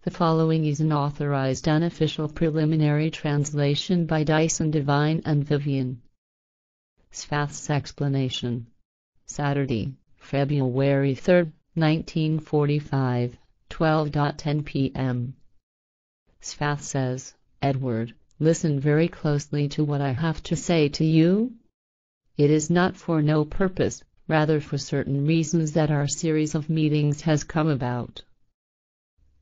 The following is an authorized unofficial preliminary translation by Dyson Divine and Vivian. Sfaths explanation. Saturday, February 3, 1945, 12:10 p.m. Sfath says, Edward, listen very closely to what I have to say to you. It is not for no purpose, rather for certain reasons that our series of meetings has come about.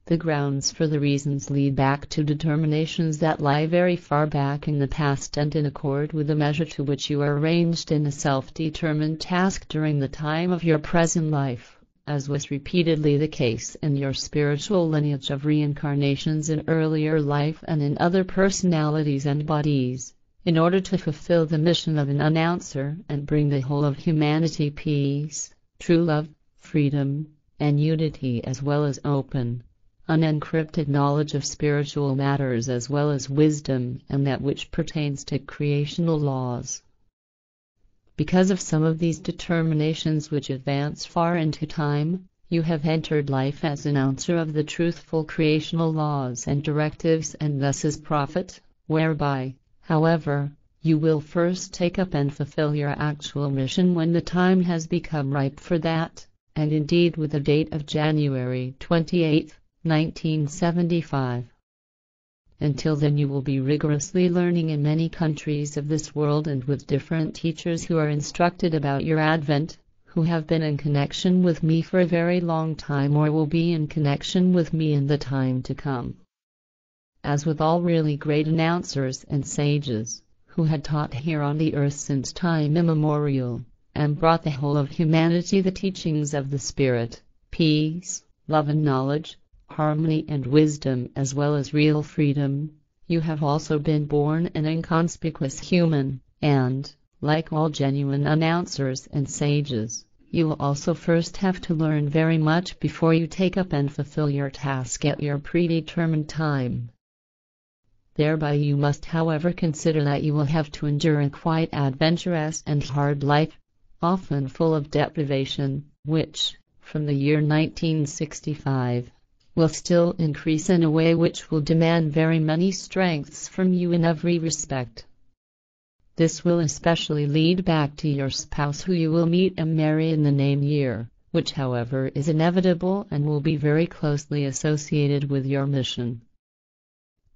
The grounds for the reasons lead back to determinations that lie very far back in the past and in accord with the measure to which you are arranged in a self-determined task during the time of your present life, as was repeatedly the case in your spiritual lineage of reincarnations in earlier life and in other personalities and bodies, in order to fulfill the mission of an announcer and bring the whole of humanity peace, true love, freedom, and unity, as well as open, unencrypted knowledge of spiritual matters, as well as wisdom and that which pertains to creational laws. Because of some of these determinations which advance far into time, you have entered life as announcer of the truthful creational laws and directives, and thus as prophet, whereby, however, you will first take up and fulfill your actual mission when the time has become ripe for that, and indeed with the date of January 28, 1975. Until then you will be rigorously learning in many countries of this world and with different teachers who are instructed about your advent, who have been in connection with me for a very long time or will be in connection with me in the time to come. As with all really great announcers and sages, who had taught here on the earth since time immemorial, and brought the whole of humanity the teachings of the Spirit, peace, love and knowledge, harmony and wisdom, as well as real freedom, you have also been born an inconspicuous human, and, like all genuine announcers and sages, you will also first have to learn very much before you take up and fulfill your task at your predetermined time. Thereby you must, however, consider that you will have to endure a quite adventurous and hard life, often full of deprivation, which, from the year 1965, will still increase in a way which will demand very many strengths from you in every respect. This will especially lead back to your spouse, who you will meet and marry in the name year, which however is inevitable and will be very closely associated with your mission.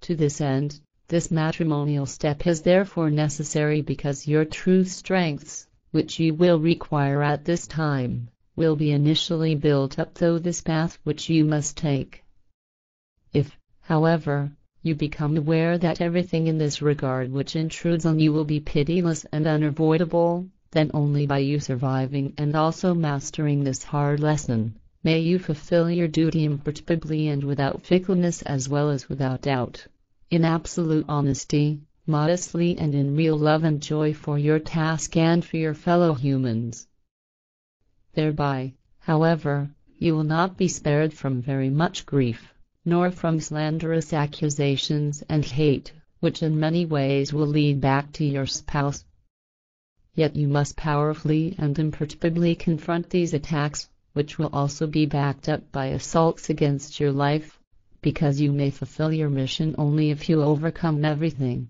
To this end, this matrimonial step is therefore necessary, because your true strengths, which you will require at this time, will be initially built up through this path which you must take. If, however, you become aware that everything in this regard which intrudes on you will be pitiless and unavoidable, then only by you surviving and also mastering this hard lesson, may you fulfill your duty imperturbably and without fickleness, as well as without doubt, in absolute honesty, modestly, and in real love and joy for your task and for your fellow humans. Thereby, however, you will not be spared from very much grief, nor from slanderous accusations and hate, which in many ways will lead back to your spouse. Yet you must powerfully and imperturbably confront these attacks, which will also be backed up by assaults against your life, because you may fulfill your mission only if you overcome everything.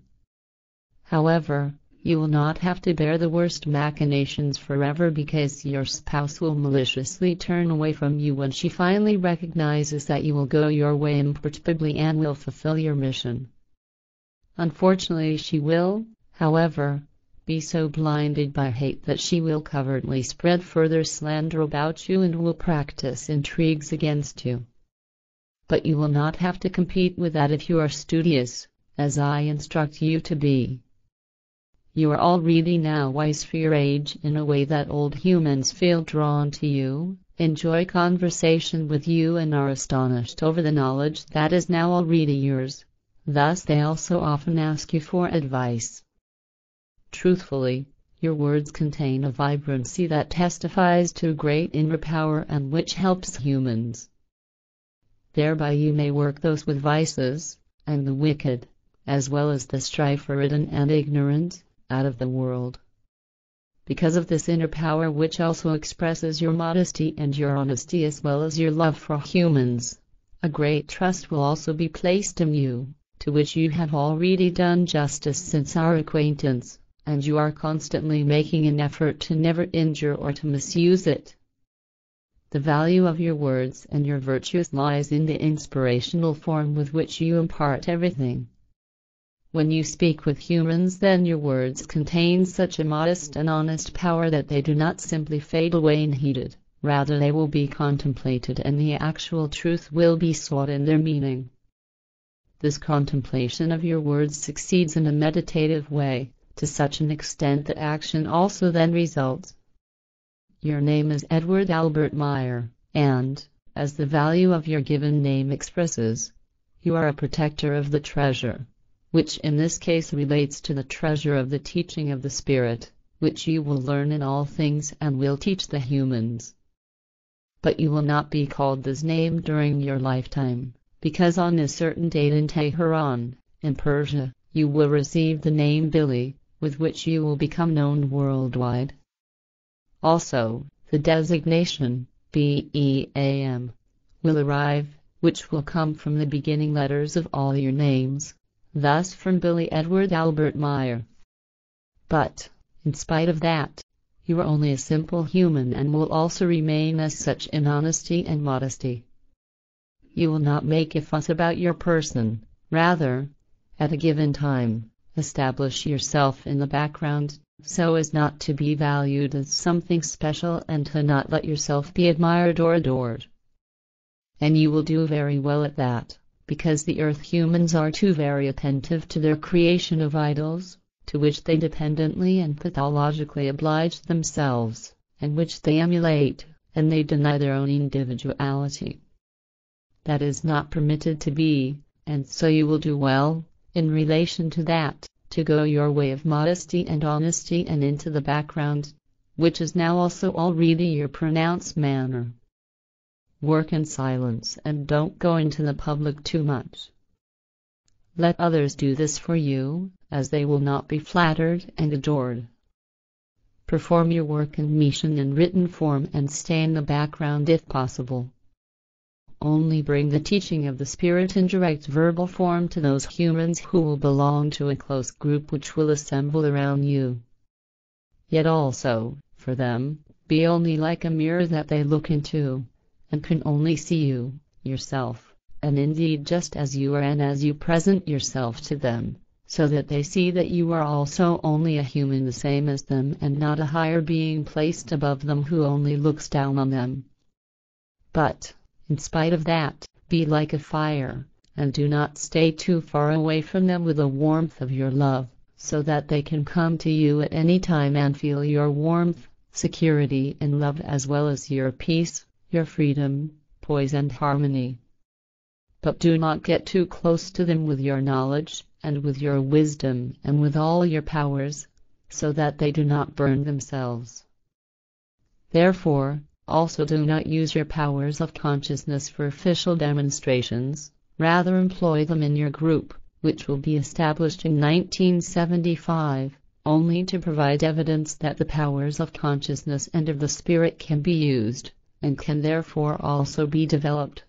However, you will not have to bear the worst machinations forever, because your spouse will maliciously turn away from you when she finally recognizes that you will go your way imperturbably and will fulfill your mission. Unfortunately, she will, however, be so blinded by hate that she will covertly spread further slander about you and will practice intrigues against you. But you will not have to compete with that if you are studious, as I instruct you to be. You are already now wise for your age in a way that old humans feel drawn to you, enjoy conversation with you, and are astonished over the knowledge that is now already yours. Thus they also often ask you for advice. Truthfully, your words contain a vibrancy that testifies to great inner power and which helps humans. Thereby you may work those with vices, and the wicked, as well as the strife-ridden and ignorant, out of the world. Because of this inner power, which also expresses your modesty and your honesty, as well as your love for humans, A great trust will also be placed in you, to which you have already done justice since our acquaintance, and you are constantly making an effort to never injure or to misuse it. The value of your words and your virtues lies in the inspirational form with which you impart everything. When you speak with humans, then your words contain such a modest and honest power that they do not simply fade away unheeded, rather they will be contemplated and the actual truth will be sought in their meaning. This contemplation of your words succeeds in a meditative way, to such an extent that action also then results. Your name is Edward Albert Meier, and, as the value of your given name expresses, you are a protector of the treasure, which in this case relates to the treasure of the teaching of the Spirit, which you will learn in all things and will teach the humans. But you will not be called this name during your lifetime, because on a certain date in Tehran, in Persia, you will receive the name Billy, with which you will become known worldwide. Also, the designation, BEAM, will arrive, which will come from the beginning letters of all your names, thus from Billy Edward Albert Meier. But, in spite of that, you are only a simple human and will also remain as such in honesty and modesty. You will not make a fuss about your person, rather, at a given time, establish yourself in the background, so as not to be valued as something special and to not let yourself be admired or adored. And you will do very well at that, because the earth humans are too very attentive to their creation of idols, to which they dependently and pathologically oblige themselves, and which they emulate, and they deny their own individuality. That is not permitted to be, and so you will do well, in relation to that, to go your way of modesty and honesty and into the background, which is now also already your pronounced manner. Work in silence and don't go into the public too much. Let others do this for you, as they will not be flattered and adored. Perform your work and mission in written form and stay in the background if possible. Only bring the teaching of the Spirit in direct verbal form to those humans who will belong to a close group which will assemble around you. Yet also, for them, be only like a mirror that they look into, and can only see you, yourself, and indeed just as you are and as you present yourself to them, so that they see that you are also only a human the same as them and not a higher being placed above them who only looks down on them. But, in spite of that, be like a fire, and do not stay too far away from them with the warmth of your love, so that they can come to you at any time and feel your warmth, security and love as well as your peace, your freedom, poise and harmony. But do not get too close to them with your knowledge, and with your wisdom and with all your powers, so that they do not burn themselves. Therefore, also do not use your powers of consciousness for official demonstrations, rather employ them in your group, which will be established in 1975, only to provide evidence that the powers of consciousness and of the Spirit can be used, and can therefore also be developed.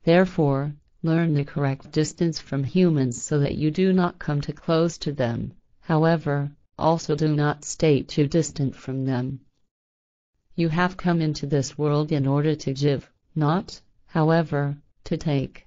Therefore, learn the correct distance from humans so that you do not come too close to them, however, also do not stay too distant from them. You have come into this world in order to give, not, however, to take.